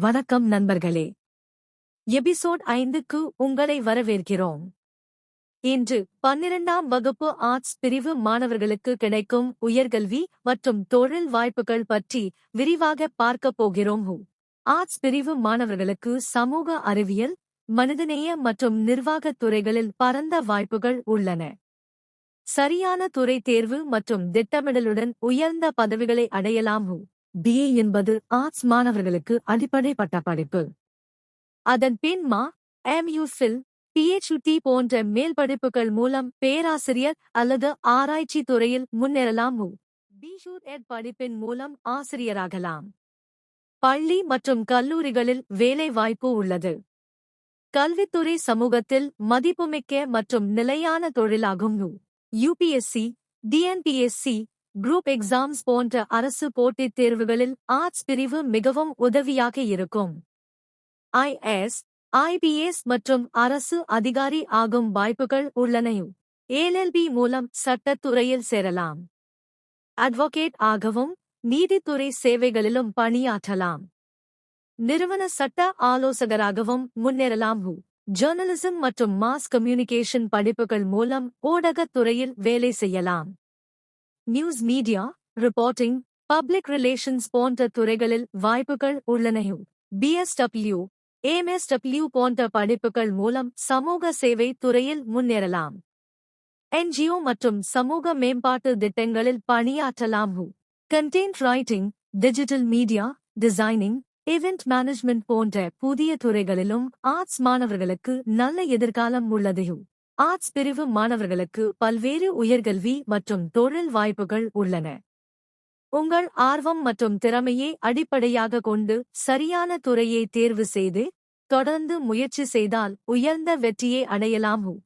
வணக்கம் நண்பர்களே. எபிசோட் 5க்கு உங்களை வரவேற்கிறோம். இன்று 12ஆம் வகுப்பு ஆர்ட்ஸ் பிரிவு மாணவர்களுக்கு கிடைக்கும் உயர்கல்வி மற்றும் தொழில் வாய்ப்புகள் பற்றி விரிவாக பார்க்கப் போகிறோம். ஆர்ட்ஸ் பிரிவு மாணவர்களுக்கு சமூக அறிவியல், மனிதநேய மற்றும் நிர்வாகத் துறைகளில் பரந்த வாய்ப்புகள் உள்ளன. சரியான துறை தேர்வு மற்றும் திட்டமிடலுடன் உயர்ந்த பதவிகளை அடையலாம். BA என்பது ஆர்ட்ஸ் மாணவர்களுக்கு அடிப்படை பட்டப்படிப்பு. அதன் பின் MPhil, PhD போன்ற மேல்படிப்புகள் மூலம் பேராசிரியர் அல்லது ஆராய்ச்சி துறையில் முன்னேறலாம். BSc படிப்பின் மூலம் ஆசிரியராகலாம். பள்ளி மற்றும் கல்லூரிகளில் வேலை வாய்ப்பு உள்ளது. கல்வித்துறை சமூகத்தில் மதிப்புமிக்க மற்றும் நிலையான தொழிலாகும். UPSC, DNPSC, குரூப் எக்ஸாம்ஸ் போன்ற அரசு போட்டித் தேர்வுகளில் ஆர்ட்ஸ் பிரிவு மிகவும் உதவியாக இருக்கும். IAS, IPS மற்றும் அரசு அதிகாரி ஆகும் வாய்ப்புகள் உள்ளன. LLB மூலம் சட்டத் துறையில் சேரலாம். அட்வொகேட் ஆகவும் நீதித்துறை சேவைகளிலும் பணியாற்றலாம். நிறுவன சட்ட ஆலோசகராகவும் முன்னேறலாம். ஜர்னலிசம் மற்றும் மாஸ் கம்யூனிகேஷன் படிப்புகள் மூலம் ஊடகத் துறையில் வேலை செய்யலாம். News media, reporting, public relations போன்ற துறைகளில் வாய்ப்புகள் உள்ளன. BSW, MSW போன்ற படிப்புகள் மூலம் சமூக சேவை துறையில் முன்னேறலாம். NGO மற்றும் சமூக மேம்பாட்டு திட்டங்களில் பணியாற்றலாம். Content writing, digital media, designing, event management போன்ற புதிய துறைகளிலும் ஆர்ட்ஸ் மாணவர்களுக்கு நல்ல எதிர்காலம் உள்ளது. ஆர்ட்ஸ் பிரிவு மாணவர்களுக்கு பல்வேறு உயர்கல்வி மற்றும் தொழில் வாய்ப்புகள் உள்ளன. உங்கள் ஆர்வம் மற்றும் திறமையை அடிப்படையாக கொண்டு சரியான துறையை தேர்வு செய்து தொடர்ந்து முயற்சி செய்தால் உயர்ந்த வெற்றியை அடையலாம்.